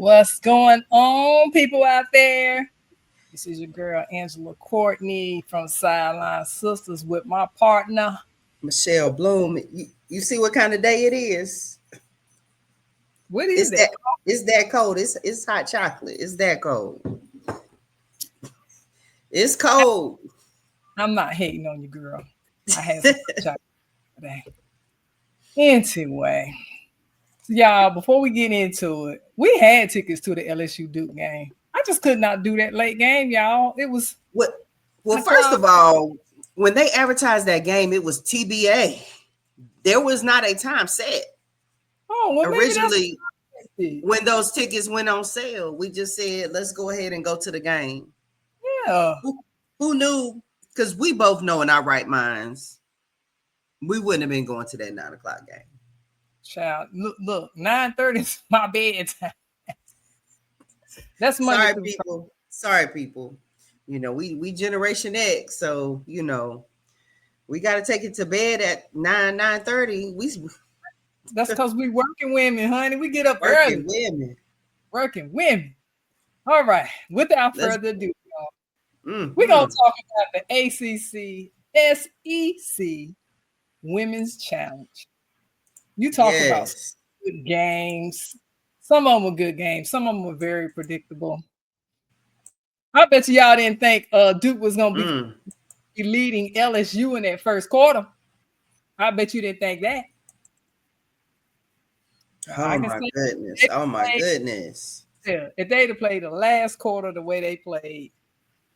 What's going on, people out there? This is your girl, Angela Courtney from Sideline Sisters with my partner, Michelle Bloom. You see what kind of day it is? What is that? It's that cold. It's hot chocolate. It's that cold. It's cold. I'm not hating on you, girl. I had some chocolate today. Anyway, so y'all, before we get into it, we had tickets to the LSU Duke game. I just could not do that late game, y'all. It was what? Well, first of all, when they advertised that game, it was TBA. There was not a time set. Oh, well, originally, when those tickets went on sale, we just said, let's go ahead and go to the game. Yeah. Who knew? Because we both know in our right minds, we wouldn't have been going to that 9 o'clock game. Child, look, 9:30 is my bedtime. That's Monday. Sorry, people. You know, we Generation X, so you know, we got to take it to bed at 9:30. That's because we working women, honey. We get up early. Working women. All right. Without further ado, y'all, we're gonna talk about the ACC SEC Women's Challenge. You talk about good games. Some of them were good games. Some of them were very predictable. I bet y'all didn't think Duke was gonna be leading LSU in that first quarter. I bet you didn't think that. Oh my goodness. Yeah, if they'd have played the last quarter the way they played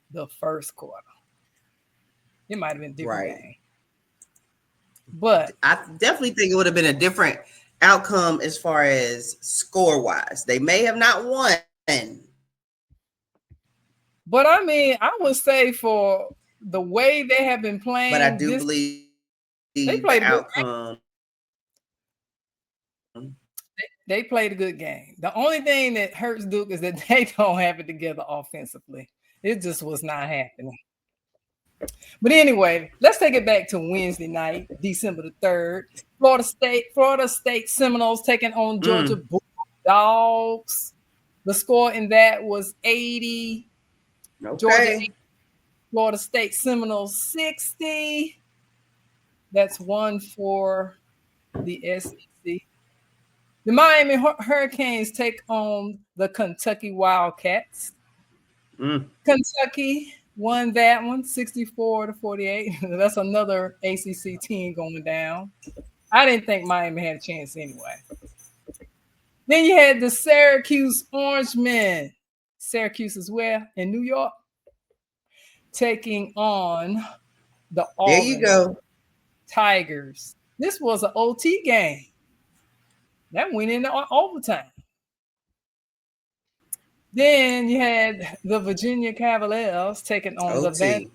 the first quarter, it might have been a different game. But I definitely think it would have been a different outcome as far as score-wise. They may have not won. But I mean, I would say for the way they have been playing, but I do believe they played the outcome. They played a good game. The only thing that hurts Duke is that they don't have it together offensively. It just was not happening. But anyway, let's take it back to Wednesday night, December the 3rd. Florida State Seminoles taking on Georgia Bulldogs. The score in that was 80. Georgia 80, Florida State Seminoles 60. That's one for the SEC. The Miami Hurricanes take on the Kentucky Wildcats. Kentucky won that one 64-48. That's another ACC team going down. I didn't think Miami had a chance anyway. Then you had the Syracuse Orangemen. Syracuse as well in New York. Taking on the Auburn Tigers. This was an OT game. That went into overtime. Then you had the Virginia Cavaliers taking on the Vanderbilt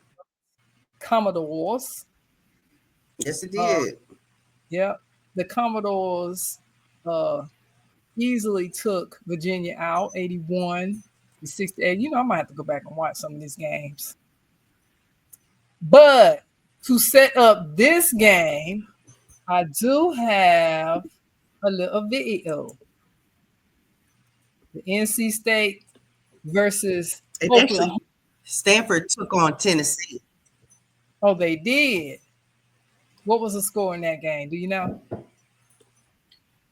Commodores. Yes, it did. Yep. The Commodores easily took Virginia out, 81-68. You know, I might have to go back and watch some of these games. But to set up this game, I do have a little video. The NC State versus Oklahoma. Stanford took on Tennessee. Oh, they did. What was the score in that game? Do you know?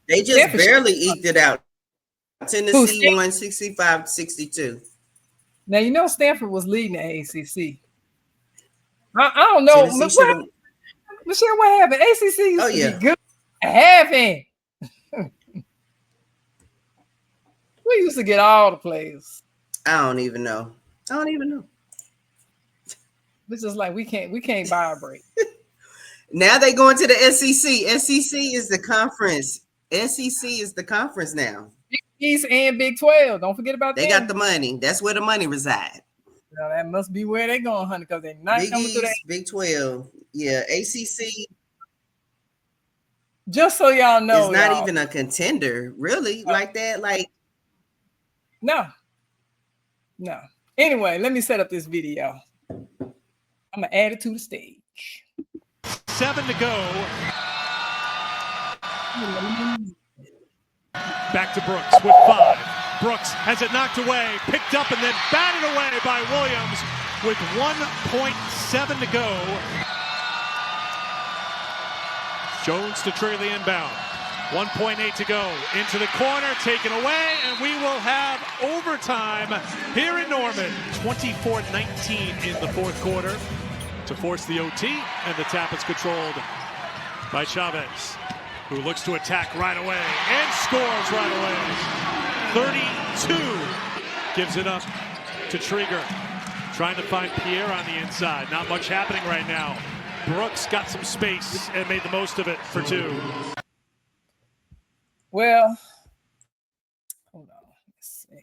They just barely eked it out. Tennessee won 65-62. Now, you know Stanford was leading the ACC. I don't know. Michelle, what happened? ACC used to be good. Having. We used to get all the players. I don't even know. It's just like we can't vibrate. Now they going to the SEC. SEC is the conference. SEC is the conference now. Big East and Big 12. Don't forget about that. They got the money. That's where the money resides. Now that must be where they're going, honey, because they're not coming to that. Big 12. Yeah, ACC. Just so y'all know, it's not even a contender, really, like that. Like, no. Anyway, let me set up this video. I'm gonna add it to the stage. 7 to go. Back to Brooks with 5. Brooks has it knocked away, picked up, and then batted away by Williams with 1.7 to go. Jones to trigger the inbound. 1.8 to go. Into the corner, taken away, and we will have overtime here in Norman. 24-19 in the fourth quarter to force the OT, and the tap is controlled by Chavez, who looks to attack right away and scores right away. 32 gives it up to Trigger, trying to find Pierre on the inside. Not much happening right now. Brooks got some space and made the most of it for two. Well, hold on. Let's see.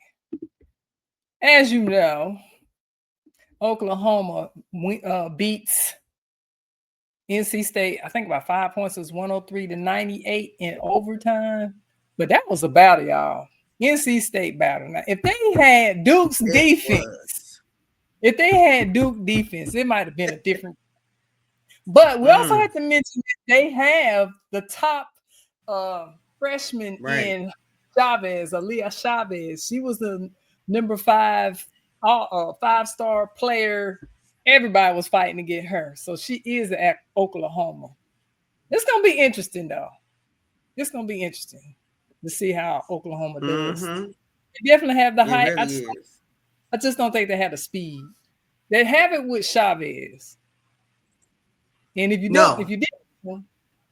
As you know, Oklahoma beats NC State, I think about 5 points. It was 103-98 in overtime. But that was a battle, y'all. NC State battle. Now, if they had Duke's defense, it might have been a different. But we also have to mention that they have the top freshman in Chavez, Aaliyah Chavez. She was the number 5 5-star player. Everybody was fighting to get her. So she is at Oklahoma. It's going to be interesting, though. It's going to be interesting to see how Oklahoma does. They definitely have the height. Really I just don't think they have the speed. They have it with Chavez. And if you didn't,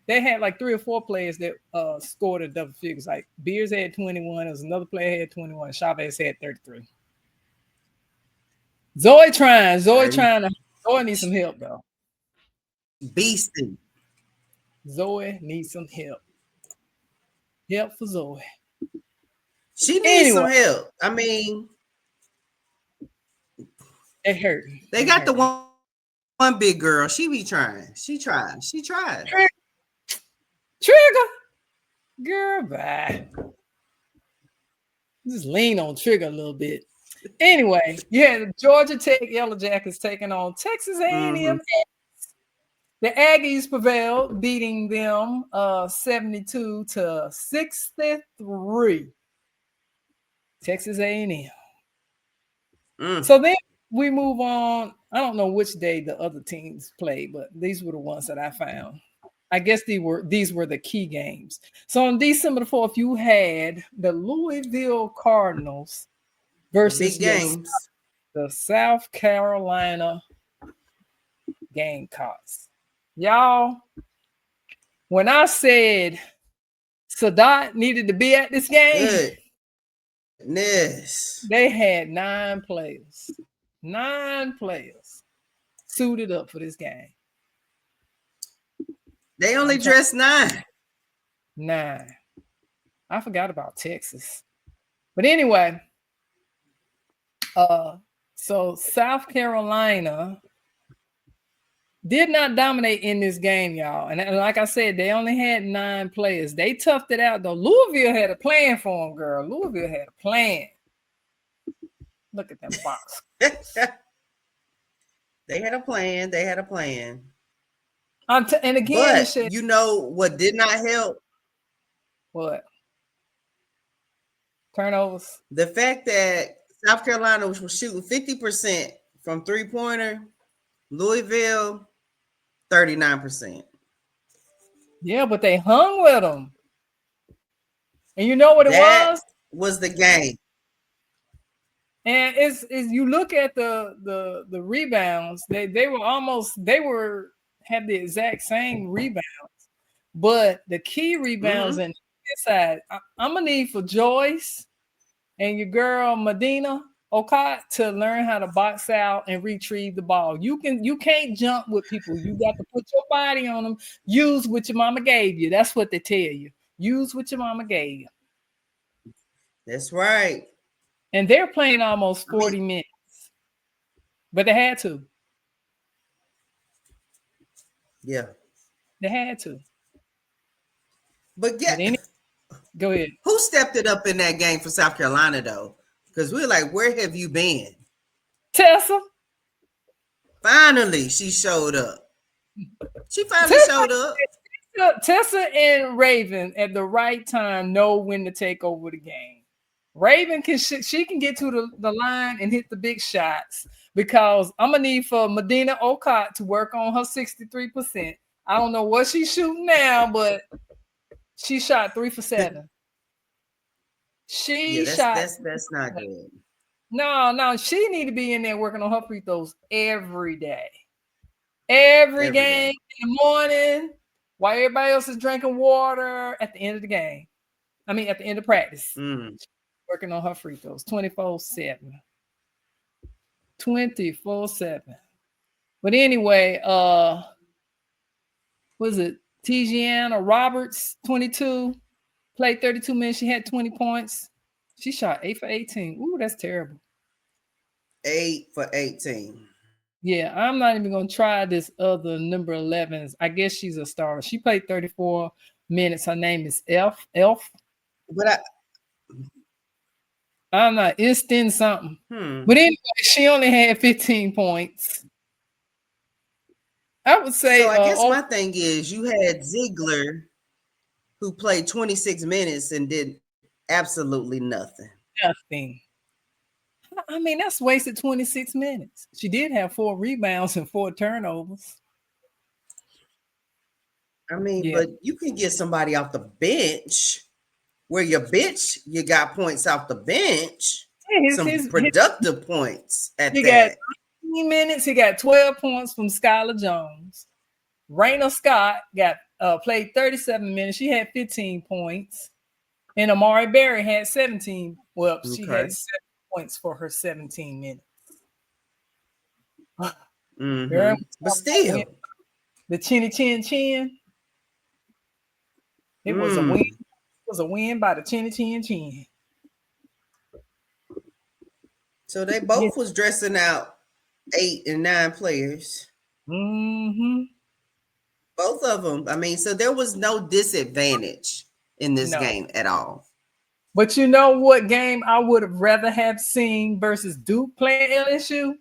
they had like 3 or 4 players that scored at double figures. Like Beers had 21. There was another player had 21. Chavez had 33. Zoe needs some help, though. Beasting. Zoe needs some help. Help for Zoe. She needs some help. I mean, it hurt. They got the one big girl. She be trying. She tried. Trigger. Girl, bye. Just lean on Trigger a little bit. Anyway, the Georgia Tech Yellow Jackets taking on Texas A&M. The Aggies prevailed, beating them 72-63. Texas A&M. So then we move on. I don't know which day the other teams played, but these were the ones that I found. I guess these were the key games. So on December the 4th, you had the Louisville Cardinals versus the South Carolina Gamecocks. Y'all, when I said Sadat needed to be at this game, they had 9 players. 9 players suited up for this game. They only dressed 9. 9. I forgot about Texas. But anyway, so South Carolina did not dominate in this game, y'all. And like I said, they only had 9 players. They toughed it out, though. Louisville had a plan for them, girl. Louisville had a plan. Look at them box. They had a plan. And again, but you know what did not help? What? Turnovers. The fact that South Carolina was shooting 50% from 3-pointer, Louisville 39%. Yeah, but they hung with them. And you know what it was the game. And it's you look at the rebounds, they had the exact same rebounds, but the key rebounds in this side, I'm gonna need for Joyce and your girl Medina Okot to learn how to box out and retrieve the ball. You can't jump with people. You got to put your body on them. Use what your mama gave you. That's what they tell you. Use what your mama gave you. That's right. And they're playing almost 40 minutes, but they had to. Yeah, they had to. But go ahead. Who stepped it up in that game for South Carolina though? Because we're like, where have you been? Tessa. Finally, she showed up. She finally showed up. Tessa and Raven at the right time know when to take over the game. Raven she can get to the line and hit the big shots because I'm gonna need for Medina Okot to work on her 63%. I don't know what she's shooting now, but she shot 3 for 7. Yeah, She shot that's not good. no, she need to be in there working on her free throws every day. Every game in the morning, while everybody else is drinking water at the end of the game. I mean, at the end of practice. Working on her free throws 24/7. 24/7. But anyway, was it Tijiana Roberts, 22, played 32 minutes. She had 20 points. She shot 8 for 18. Ooh, that's terrible. 8 for 18. Yeah, I'm not even gonna try this other number 11. I guess she's a star. She played 34 minutes. Her name is Elf. But I'm not instant something. But anyway, she only had 15 points. I would say. So I guess my thing is you had Ziegler, who played 26 minutes and did absolutely nothing. Nothing. I mean, that's wasted 26 minutes. She did have 4 rebounds and 4 turnovers. I mean, but you can get somebody off the bench where you got points off the bench. Some productive points at he that. Got 15 minutes. He got 12 points from Skylar Jones. Raina Scott played 37 minutes. She had 15 points. And Amari Berry had 17. Well, she had 7 points for her 17 minutes. But still, the chinny chin chin. It was a win. It was a win by the chinny chin chin. So they both was dressing out 8 and 9 players. Both of them. I mean, so there was no disadvantage in this game at all. But you know what game I would have rather have seen versus Duke play LSU?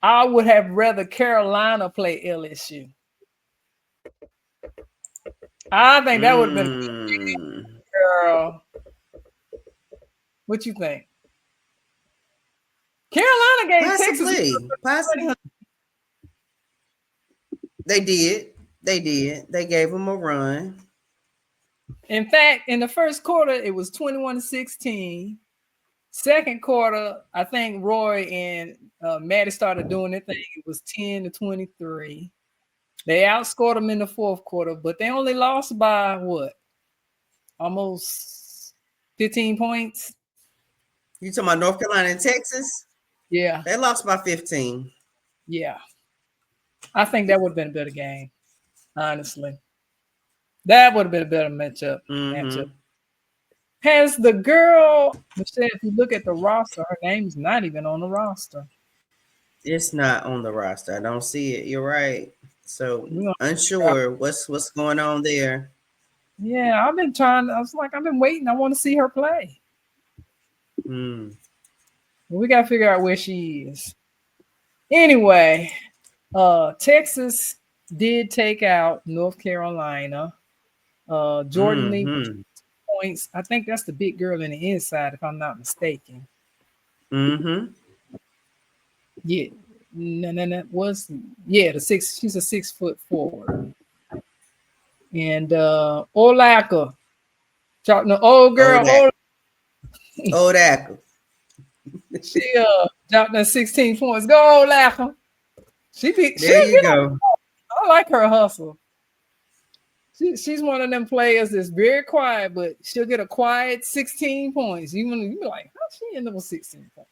I would have rather Carolina play LSU. I think that would have been girl. What you think? Carolina gave Texas. Possibly. They did. They gave them a run. In fact, in the first quarter, it was 21-16. Second quarter, I think Roy and Maddie started doing their thing. It was 10-23. They outscored them in the fourth quarter, but they only lost by what? Almost 15 points. You talking about North Carolina and Texas? Yeah. They lost by 15. Yeah. I think that would have been a better game, honestly. That would have been a better matchup. Has the girl, Michelle, if you look at the roster, her name's not even on the roster. It's not on the roster. I don't see it. You're right. So unsure what's going on there. Yeah, I've been waiting. I want to see her play. We got to figure out where she is. Anyway, Texas did take out North Carolina. Jordan Lee points. I think that's the big girl in the inside, if I'm not mistaken. Yeah. No. The 6. She's a 6 foot forward. And Olaka. The old girl. Olaka. She dropped that 16 points. Go Olaka. There you go. I like her hustle. She's one of them players that's very quiet, but she'll get a quiet 16 points. You be like, how's she end up with 16 points?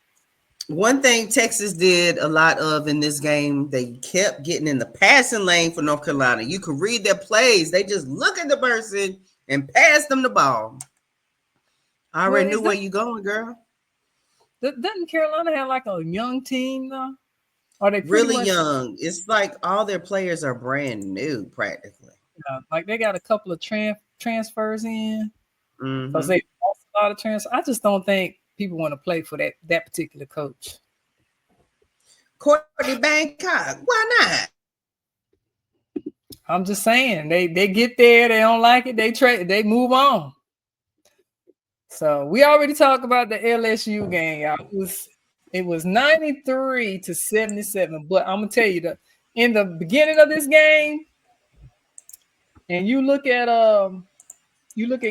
One thing Texas did a lot of in this game, they kept getting in the passing lane for North Carolina. You could read their plays. They just look at the person and pass them the ball. I already knew where you going, girl. Doesn't Carolina have like a young team though? Are they really young? It's like all their players are brand new, practically. Yeah, like they got a couple of transfers in because they lost a lot of transfers. I just don't think people want to play for that particular coach. Courtney Bangkok, why not? I'm just saying they get there, they don't like it, they move on. So we already talked about the LSU game, y'all. It was 93-77. But I'm gonna tell you that in the beginning of this game, and you look at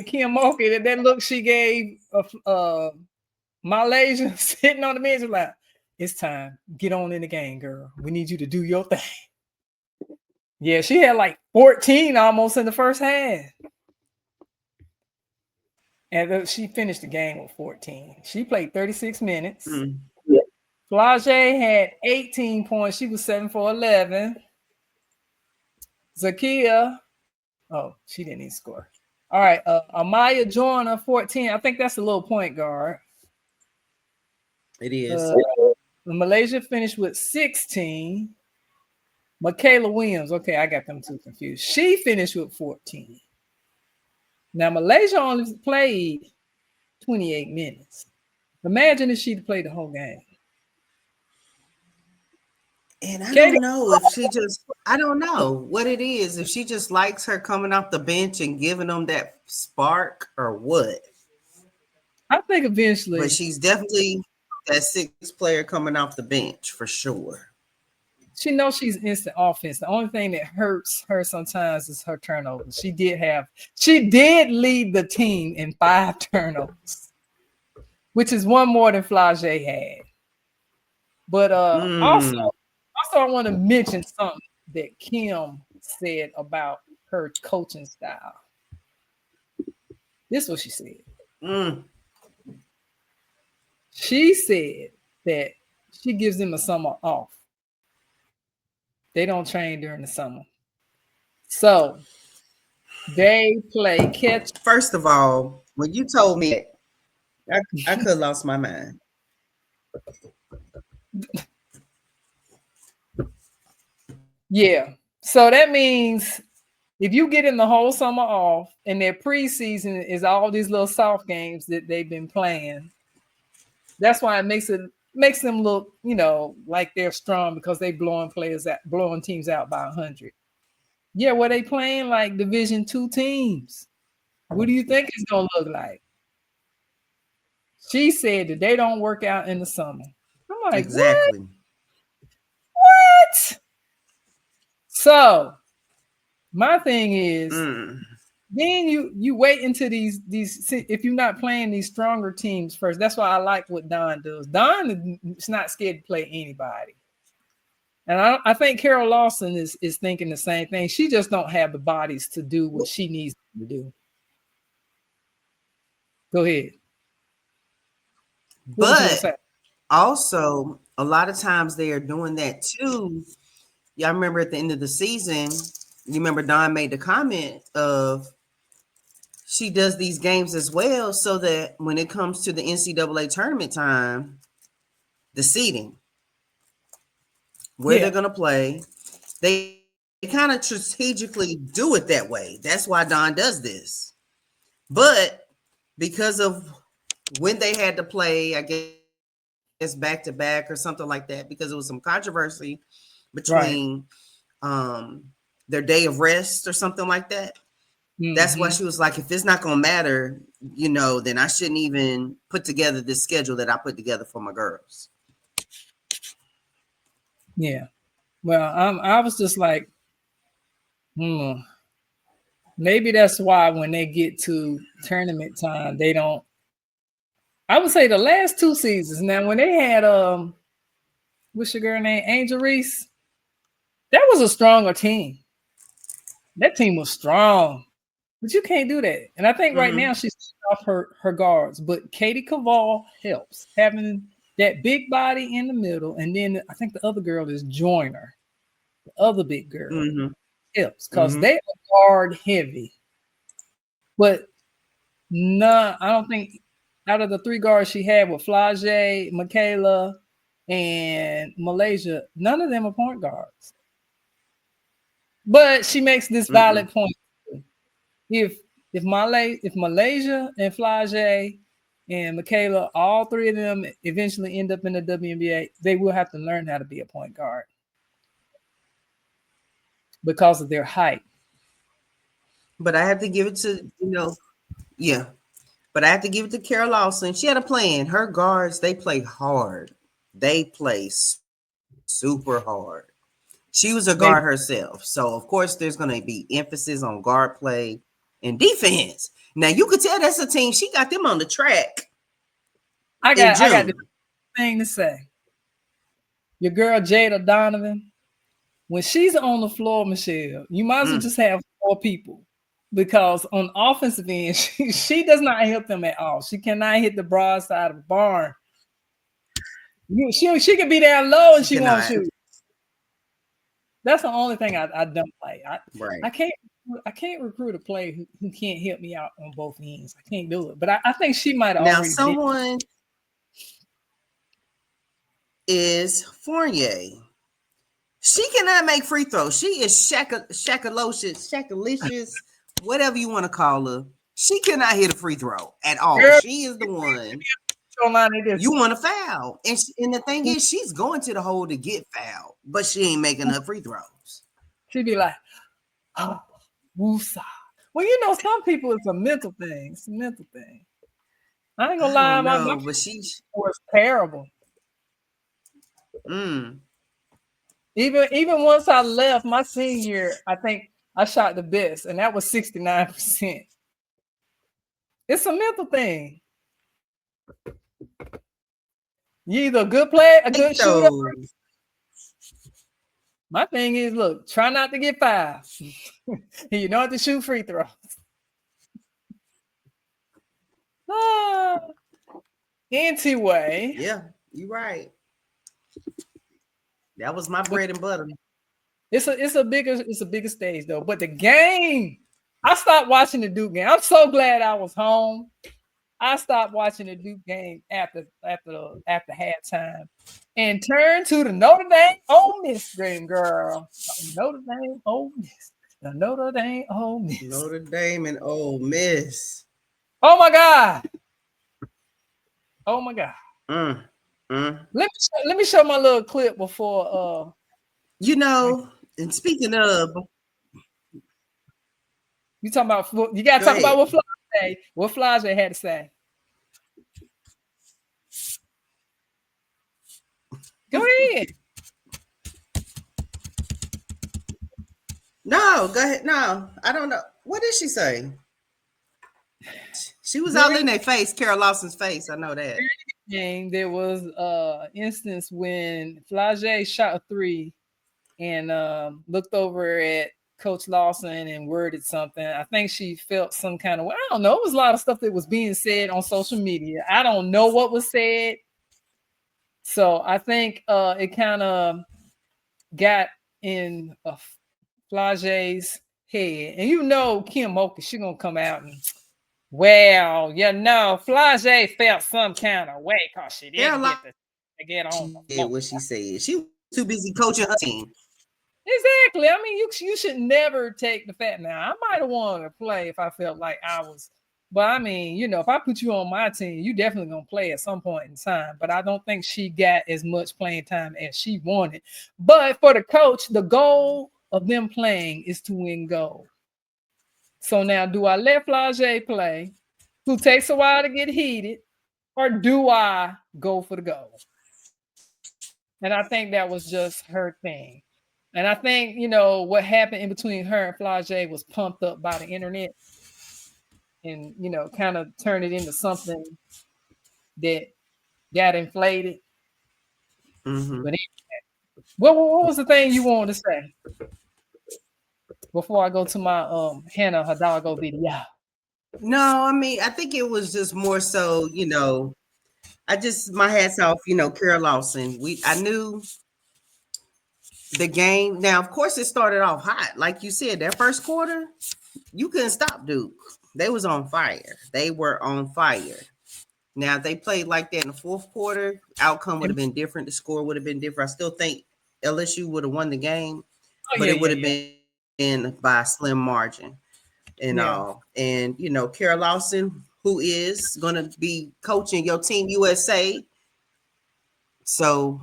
Kim Mulkey, that look she gave Malaysia sitting on the bench, like, it's time. Get on in the game, girl. We need you to do your thing. Yeah, she had like 14 almost in the first half. And she finished the game with 14. She played 36 minutes. Flage had 18 points. She was 7 for 11. Zakia, oh, she didn't even score. All right, Amaya Joyner, 14. I think that's a little point guard. It is. Malaysia finished with 16. Michaela Williams, okay, I got them two confused. She finished with 14. Now, Malaysia only played 28 minutes. Imagine if she'd played the whole game. And I don't know if she just, I don't know what it is. If she just likes her coming off the bench and giving them that spark or what. I think eventually. But she's definitely that sixth player coming off the bench for sure. She knows she's instant offense. The only thing that hurts her sometimes is her turnovers. She did lead the team in 5 turnovers, which is one more than Flage had. But also I want to mention something that Kim said about her coaching style. This is what she said. She said that she gives them a summer off. They don't train during the summer. So they play catch. First of all, when you told me that, I could have lost my mind. Yeah. So that means if you get in the whole summer off and their preseason is all these little soft games that they've been playing, that's why it makes them look, like they're strong because they blowing teams out by 100. Yeah, were they playing like Division II teams? What do you think it's gonna look like? She said that they don't work out in the summer. I'm like, exactly. What? So my thing is, then you wait until these if you're not playing these stronger teams first. That's why I like what Don does. Don is not scared to play anybody. And I think Carol Lawson is thinking the same thing. She just don't have the bodies to do what she needs to do. Go ahead. But also, a lot of times they are doing that too. Y'all remember at the end of the season, you remember Don made the comment of she does these games as well so that when it comes to the NCAA tournament time, the seeding, where they're going to play, they kind of strategically do it that way. That's why Don does this. But because of when they had to play, I guess back to back or something like that, because it was some controversy between their day of rest or something like that. That's why she was like, if it's not going to matter, then I shouldn't even put together this schedule that I put together for my girls. Yeah. Well, I was just like, maybe that's why when they get to tournament time, they don't. I would say the last 2 seasons. Now, when they had what's your girl name? Angel Reese. That was a stronger team. That team was strong. But you can't do that. And I think right now she's off her guards. But Katie Caval helps. Having that big body in the middle. And then I think the other girl is Joyner. The other big girl helps. Because they are guard heavy. But I don't think out of the 3 guards she had with Flage, Michaela, and Malaysia, none of them are point guards. But she makes this valid point. If Malaysia and Flage and Michaela, all 3 of them eventually end up in the WNBA, they will have to learn how to be a point guard because of their height. But I have to give it to, But I have to give it to Carol Lawson. She had a plan. Her guards, they play hard. They play super hard. She was a They, guard herself. So, of course, there's going to be emphasis on guard play and defense. Now, you could tell that's a team. She got them on the track I in got June. the thing to say. Your girl Jada Donovan, when she's on the floor, Michelle, you might as well just have 4 people. Because on offensive end, she does not help them at all. She cannot hit the broad side of the barn. She can be down low and she won't shoot. That's the only thing I don't like. I can't recruit a player who can't help me out on both ends. I can't do it. But I think she might have already. Now someone is Fournier. She cannot make free throws. She is shakalicious, whatever you want to call her. She cannot hit a free throw at all. Girl, she is the one. You want to foul. And the thing is, she's going to the hole to get fouled, but she ain't making her free throws. She'd be like, oh, woosah. Well, you know, some people, it's a mental thing. It's a mental thing. I ain't gonna lie, my but she was terrible. Even once I left my senior year, I think I shot the best, and that was 69%. It's a mental thing. You either a good player, a good shooter. My thing is, look, try not to get fouled. You don't have to shoot free throws. Anyway. Yeah, you're right. That was my bread and butter. It's a bigger stage though. But the game, I stopped watching the Duke game. I'm so glad I was home. I stopped watching the Duke game after halftime and turned to the Notre Dame Ole Miss game, girl. Notre Dame Ole Miss. The Notre Dame Ole Miss. Notre Dame and Ole Miss. Oh my God. Oh my God. Let me show my little clip before you know, and speaking of, you talking about, you gotta talk about what Flage had to say. Go ahead. No, go ahead. No, I don't know. What did she say? She was all in their face, Carol Lawson's face. I know that. There was instance when Flage shot a 3 and looked over at Coach Lawson and worded something. I think she felt some kind of way. I don't know. It was a lot of stuff that was being said on social media. I don't know what was said. So I think it kind of got in Flage's head. And you know Kim Mocha, she's going to come out and, well, you know, Flage felt some kind of way because she didn't get on. She did what she said. She was too busy coaching her team. Exactly. I mean, you should never take the fact. Now, I might have wanted to play if I felt like I was. But, I mean, you know, if I put you on my team, you definitely going to play at some point in time. But I don't think she got as much playing time as she wanted. But for the coach, the goal of them playing is to win gold. So now, do I let Flage play, who takes a while to get heated, or do I go for the goal? And I think that was just her thing. And I think, you know, what happened in between her and Flage was pumped up by the internet and, you know, kind of turned it into something that got inflated. Mm-hmm. But anyway, what was the thing you wanted to say before I go to my Hannah Hidalgo video? No, I mean, I think it was just more so, you know, my hats off, you know, Carol Lawson. I knew the game. Now, of course, it started off hot. Like you said, that first quarter, you couldn't stop Duke. They was on fire. They were on fire. Now, if they played like that in the fourth quarter, outcome would have been different. The score would have been different. I still think LSU would have won the game, but it would have been by a slim margin and all. And, you know, Carol Lawson, who is going to be coaching your team USA. So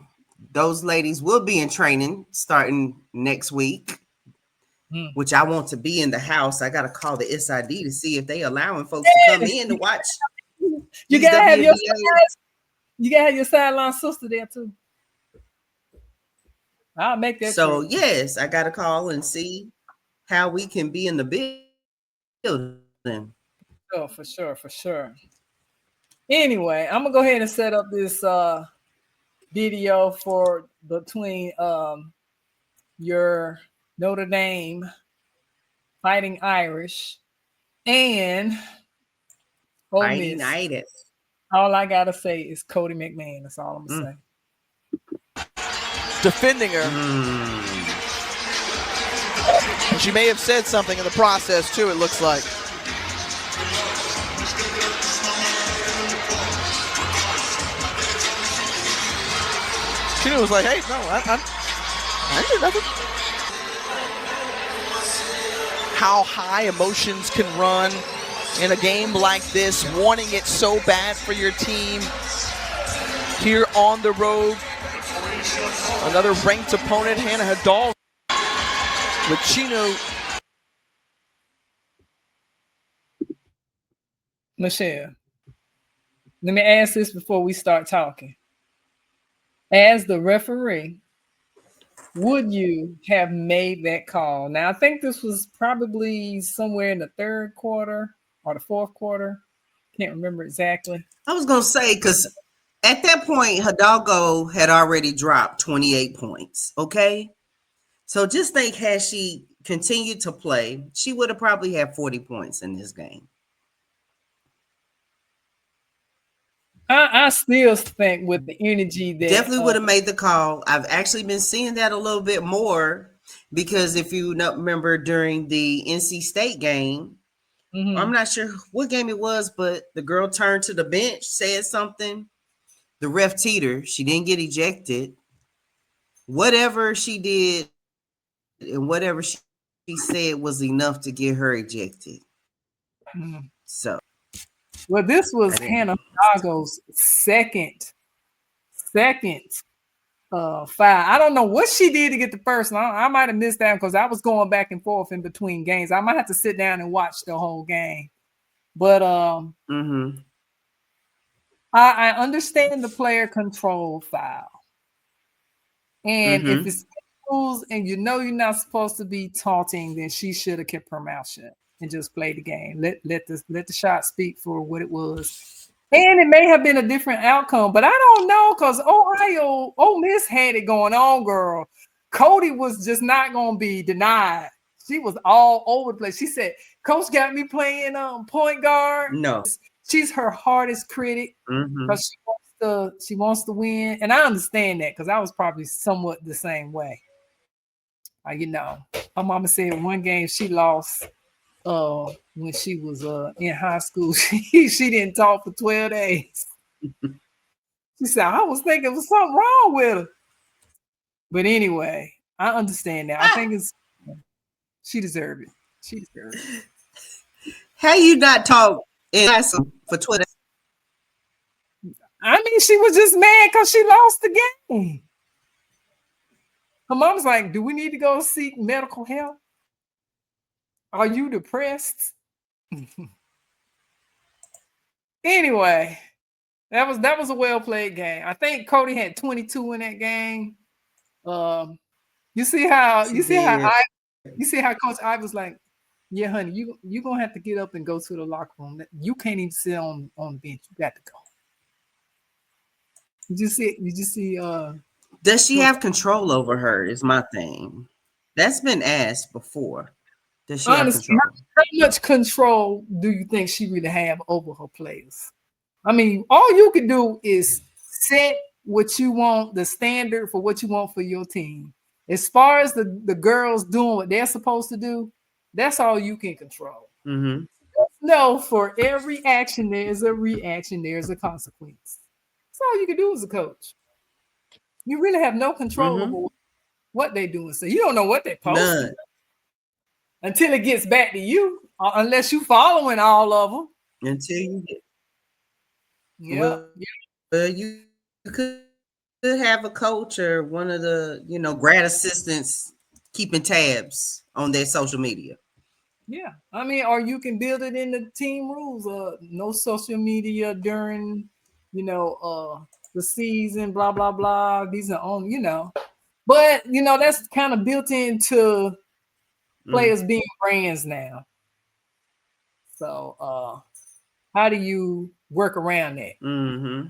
those ladies will be in training starting next week, which I want to be in the house. I got to call the SID to see if they allowing folks to come in to watch. You These gotta have your WNBA. you gotta have your sideline sister there too. I'll make that So trade. yes, I got to call and see how we can be in the building. Oh, for sure, for sure. Anyway, I'm gonna go ahead and set up this video for between your Notre Dame Fighting Irish and Ole Fighting Miss. United. All I gotta say is Cody McMahon. That's all I'm gonna say. Defending her. And she may have said something in the process too, it looks like. She was like, hey, no, I didn't do nothing. How high emotions can run in a game like this, wanting it so bad for your team. Here on the road, another ranked opponent, Hannah Hadal, with Chino. Michelle, let me ask this before we start talking. As the referee, would you have made that call? Now, I think this was probably somewhere in the third quarter or the fourth quarter. Can't remember exactly. I was going to say, because at that point, Hidalgo had already dropped 28 points. Okay. So just think, had she continued to play, she would have probably had 40 points in this game. I still think with the energy that definitely would have made the call. I've actually been seeing that a little bit more because if you remember during the NC State game, I'm not sure what game it was, but the girl turned to the bench, said something. The ref teeter. She didn't get ejected. Whatever she did and whatever she said was enough to get her ejected. So, well, this was Hannah Hidalgo's second foul. I don't know what she did to get the first one. I might have missed that because I was going back and forth in between games. I might have to sit down and watch the whole game. But I understand the player control foul. And if it's rules and you know you're not supposed to be taunting, then she should have kept her mouth shut and just played the game. Let the shot speak for what it was. And it may have been a different outcome, but I don't know because Ole Miss had it going on, girl. Cody was just not going to be denied. She was all over the place. She said, Coach got me playing point guard. No. She's her hardest critic because she wants to win. And I understand that because I was probably somewhat the same way. You know, my mama said one game she lost when she was in high school. She didn't talk for 12 days. She said, I was thinking there was something wrong with her. But anyway, I understand that. I think she deserved it. She deserved it. How you not talk in for 12 days? I mean, she was just mad because she lost the game. Her mom's like, do we need to go seek medical help? Are you depressed? Anyway, that was a well-played game. I think Cody had 22 in that game. You see how Coach Ivy was like, yeah, honey, you gonna have to get up and go to the locker room. You can't even sit on the bench. You got to go. You just see does she have control over her is my thing. That's been asked before. Does she have control? How much control do you think she really have over her players? I mean, all you can do is set what you want, the standard for what you want for your team. As far as the girls doing what they're supposed to do, that's all you can control. No, for every action, there's a reaction, there's a consequence. That's all you can do as a coach. You really have no control over what they're doing. So you don't know what they're posting until it gets back to you, unless you're following all of them. Until you get. Yeah. You could have a coach or one of the, grad assistants keeping tabs on their social media. Yeah, I mean, or you can build it in the team rules. No social media during, the season. Blah blah blah. These are only. But that's kind of built into players being brands now. So how do you work around that? Mm-hmm.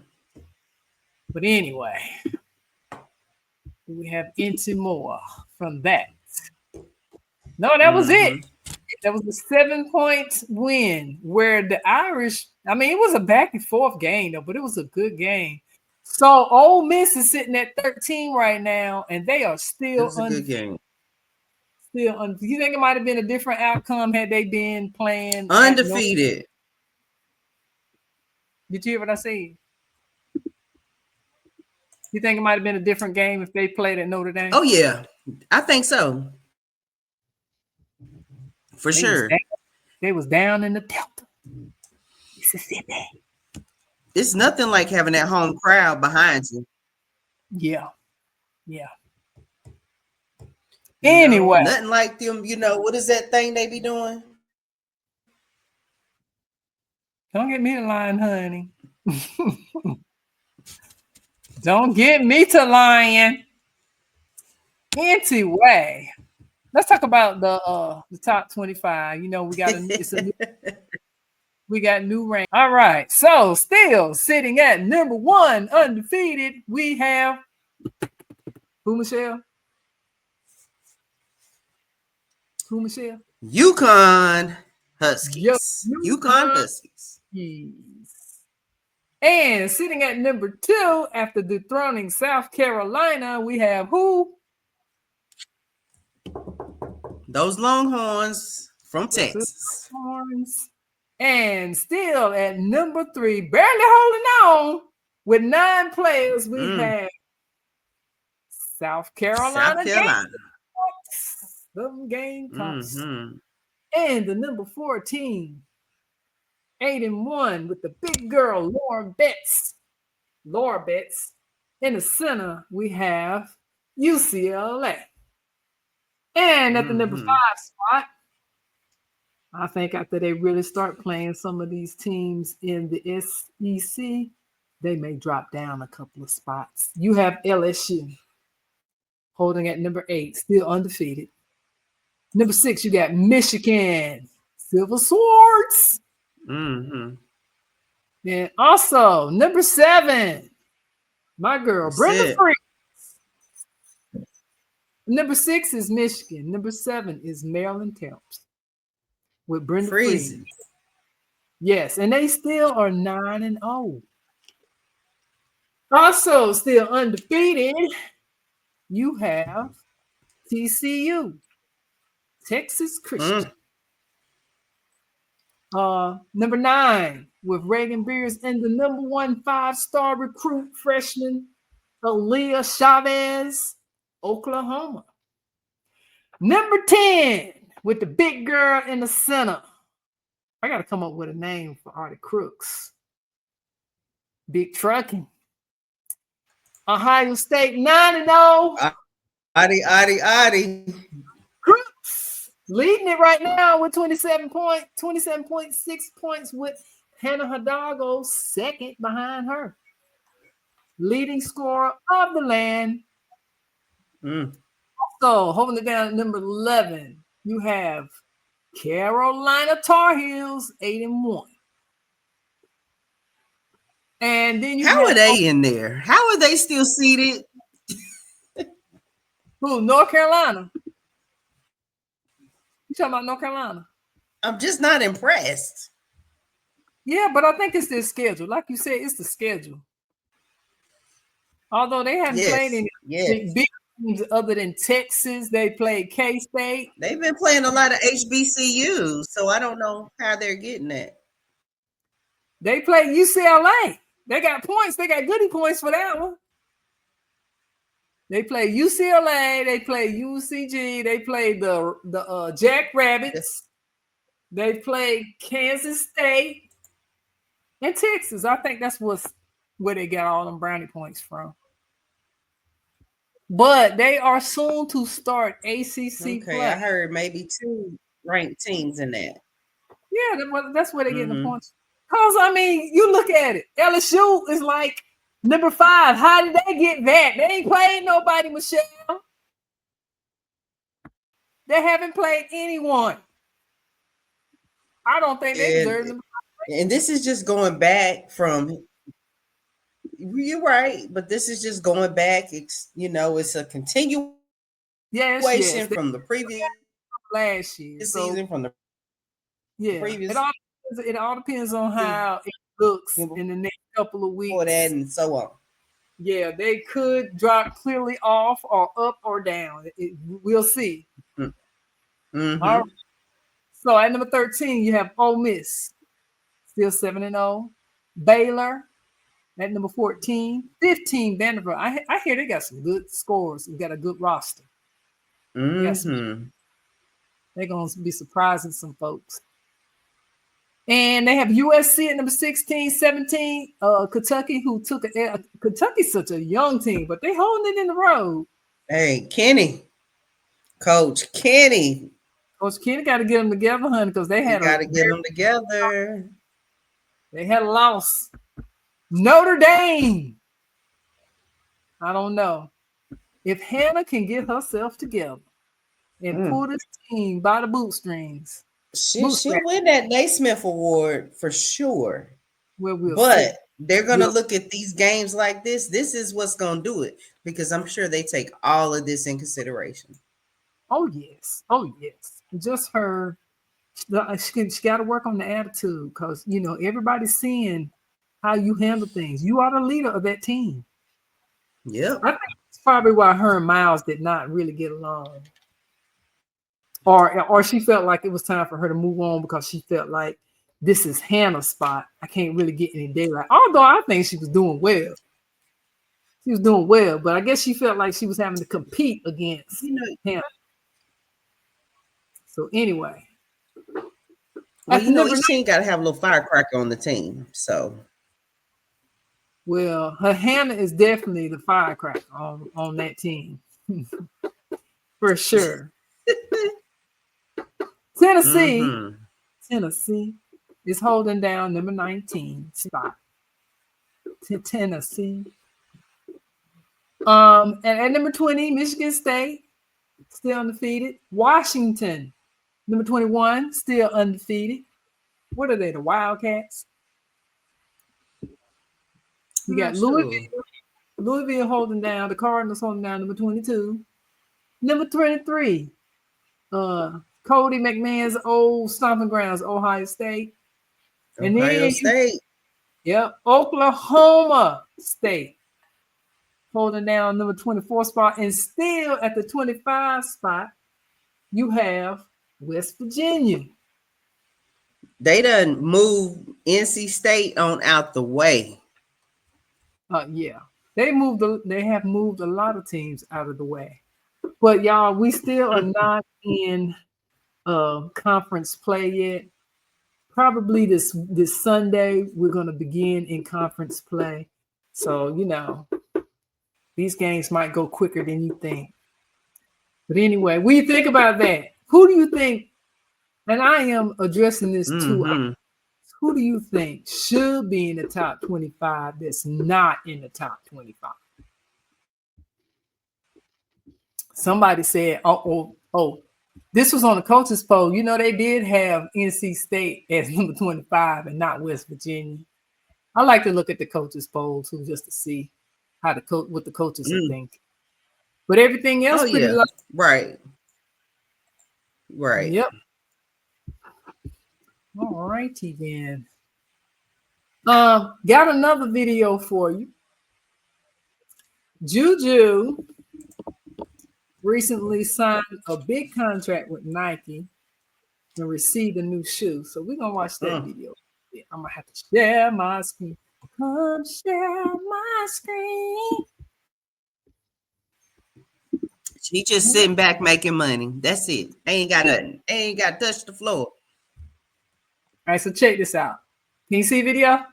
But anyway, we have NCAAW from that. No, that was it. That was a 7-point win where the Irish, I mean, it was a back and forth game though, but it was a good game. So Ole Miss is sitting at 13 right now, and they are still It's a good game. Do you think it might have been a different outcome had they been playing Undefeated? Did you hear what I said? You think it might have been a different game if they played at Notre Dame? Oh yeah, I think so. For sure. They was down in the Delta, Mississippi. It's nothing like having that home crowd behind you. Yeah. Anyway, nothing like them. What is that thing they be doing? Don't get me to lying, honey. Don't get me to lying. Anyway, let's talk about the top 25. We got new rank. All right. So still sitting at number 1, undefeated, we have who, Michelle? UConn Huskies. UConn Huskies. And sitting at number 2 after dethroning South Carolina, we have who? Those Longhorns from Texas. Longhorns. And still at number 3, barely holding on with 9 players, we have South Carolina. Some Gamecocks. And the number 14, 8-1 with the big girl, Laura Betts. In the center, we have UCLA. And at the number 5 spot, I think after they really start playing some of these teams in the SEC, they may drop down a couple of spots. You have LSU holding at number 8, still undefeated. Number 6, you got Michigan, Silver Swords. And also, number 7, my girl, Brenda Free. Number 6 is Michigan. Number 7 is Maryland Terps with Brenda Free. Yes, and they still are 9-0. Also, still undefeated, you have TCU, Texas Christian. Number 9 with Reagan Beers and the number 1 5-star recruit freshman, Aaliyah Chavez, Oklahoma. Number 10 with the big girl in the center. I got to come up with a name for Artie Crooks. Big Trucking. Ohio State 9-0. Adi. Crooks leading it right now with 27.6 points with Hannah Hidalgo second behind her. Leading scorer of the land. So holding it down at number 11, you have Carolina Tar Heels 8-1. And then how are they in there? How are they still seated? Who? North Carolina. You talking about North Carolina? I'm just not impressed. Yeah, but I think it's their schedule. Like you said, it's the schedule. Although they haven't played any big teams other than Texas, they played K-State. They've been playing a lot of HBCUs, so I don't know how they're getting that. They played UCLA. They got points. They got goodie points for that one. They played UCLA. They played UCG. They played the Jackrabbits. They played Kansas State and Texas. I think that's where they got all them brownie points from. But they are soon to start ACC play. I heard maybe 2 ranked teams in that. Yeah, that's where they're getting the points. Because, I mean, you look at it. LSU is like number 5. How did they get that? They ain't played nobody, Michelle. They haven't played anyone. I don't think they deserve them. And this is just going back from, you're right, but this is just going back. It's, it's a continuation from the previous last year season, from the previous. It all depends on how it looks in the next couple of weeks. For that and so on. Yeah, they could drop clearly off or up or down. We'll see. Mm-hmm. All right. So at number 13, you have Ole Miss, still 7-0. Baylor at number 14. 15, Vanderbilt. I hear they got some good scores. We got a good roster. Mm-hmm. They're going to be surprising some folks. And they have USC at number 16, 17. Kentucky, who took Kentucky's such a young team, but they holding it in the road. Hey, Coach Kenny got to get them together, honey, because they had got to get them together. They had a loss. Notre Dame. I don't know if Hannah can get herself together and pull this team by the bootstrings. She'll win that Naismith Award for sure. Well, but they're going to look at these games like this. This is what's going to do it, because I'm sure they take all of this in consideration. Oh, yes. Just her. She got to work on the attitude, because, everybody's seeing how you handle things. You are the leader of that team. Yeah. I think it's probably why her and Miles did not really get along. Or she felt like it was time for her to move on, because she felt like this is Hannah's spot. I can't really get any daylight. Although I think she was doing well. But I guess she felt like she was having to compete against Hannah. So anyway. Well, each team got to have a little firecracker on the team. So. Well, her Hannah is definitely the firecracker on that team. For sure. Tennessee is holding down number 19 spot. Tennessee. And at number 20, Michigan State, still undefeated. Washington, number 21, still undefeated. What are they, the Wildcats? You got Louisville holding down, the Cardinals holding down number 22. Number 23, Cody McMahon's old stomping grounds, Ohio State. Oklahoma State holding down number 24 spot. And still at the 25 spot, you have West Virginia. They done moved NC State on out the way. Yeah. They have moved a lot of teams out of the way. But y'all, we still are not in conference play yet. Probably this Sunday we're going to begin in conference play. So, these games might go quicker than you think. But anyway, when you think about that, who do you think, and I am addressing this too, who do you think should be in the top 25 that's not in the top 25? Somebody said, this was on the coaches poll. They did have NC State as number 25 and not West Virginia. I like to look at the coaches poll too, just to see how what the coaches are thinking. But everything else, right. Yep. All righty then. Got another video for you. Juju recently signed a big contract with Nike and received a new shoe. So we're going to watch that video. Yeah, I'm going to have to share my screen. Come share my screen. She just sitting back making money. That's it. Ain't got nothing. Ain't got to touch the floor. All right, so check this out. Can you see video?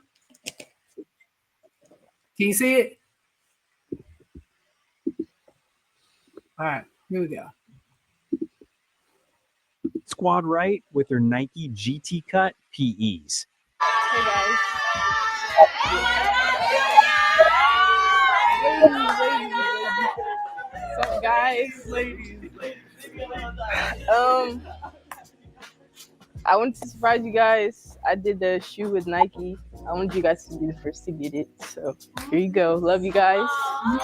Can you see it? All right, here we go. squad right with their Nike GT Cut PEs. Hey guys. What's up, guys? I wanted to surprise you guys. I did the shoe with Nike. I wanted you guys to be the first to get it. So here you go. Love you guys. Oh.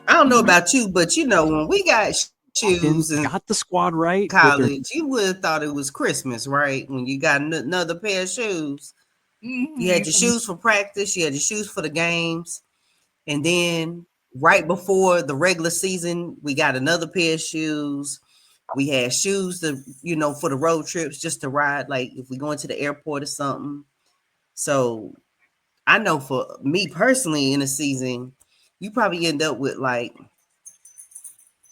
I don't know about you, but you know, when we got shoes and got the squad right. College, you would have thought it was Christmas, right? When you got another pair of shoes. You had your shoes for practice, you had your shoes for the games, and then right before the regular season, we got another pair of shoes. We had shoes to, you know, for the road trips, just to ride, like if we going to the airport or something. So I know for me personally in a season, you probably end up with like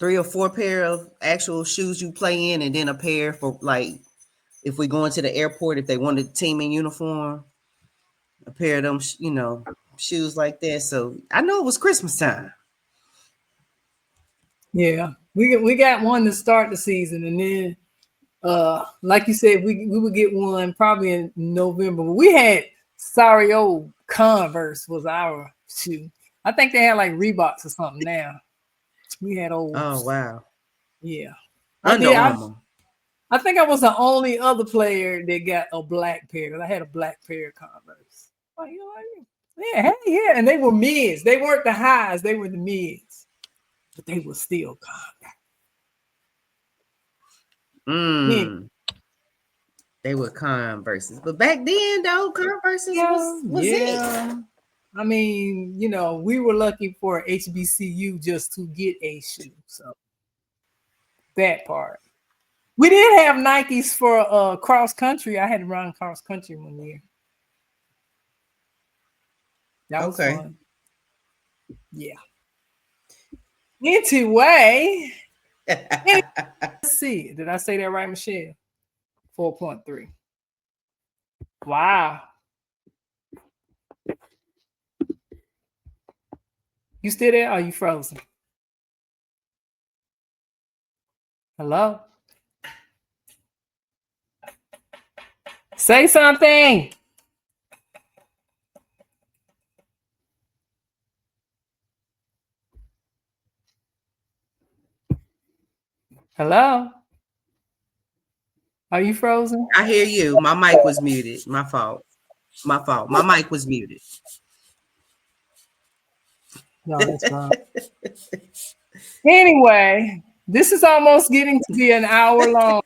3 or 4 pair of actual shoes you play in, and then a pair for like if we going to the airport, if they wanted a team in uniform, a pair of them, you know, shoes like that. So I know it was Christmas time. Yeah, we got one to start the season, and then like you said, we would get one probably in November. We had sorry old Converse was our shoe. I think they had like Reeboks or something now. We had old. Oh wow. Yeah. Under Armour. I think I was the only other player that got a black pair, because I had a black pair of Converse. Oh, you know what? Yeah, hey, yeah. And they were mids. They weren't the highs, they were the mids. But they were still Converse. They were Converses. But back then, though, Converses was it. I mean, you know, we were lucky for HBCU just to get a shoe. So that part. We did have Nikes for cross country. I had to run cross country one year. That was fun. Yeah. NCAAW. Let's see. Did I say that right, Michelle? 4.3. Wow. You still there? Or are you frozen? Hello? Say something. Hello? Are you frozen? I hear you. My mic was muted. My fault. My mic was muted. No, that's fine. Anyway, this is almost getting to be an hour long.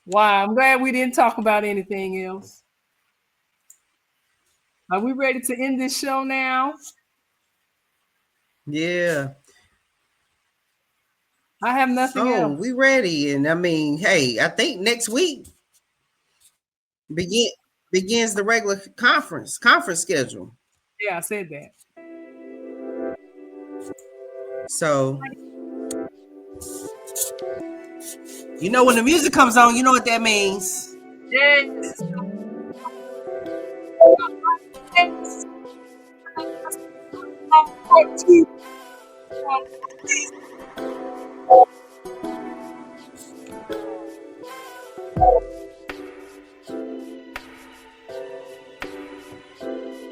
Wow, I'm glad we didn't talk about anything else. Are we ready to end this show now? Yeah. I have nothing else. We ready. And I mean, hey, I think next week begins the regular conference schedule. Yeah, I said that. So, you know, when the music comes on, you know what that means. Yes. Yes.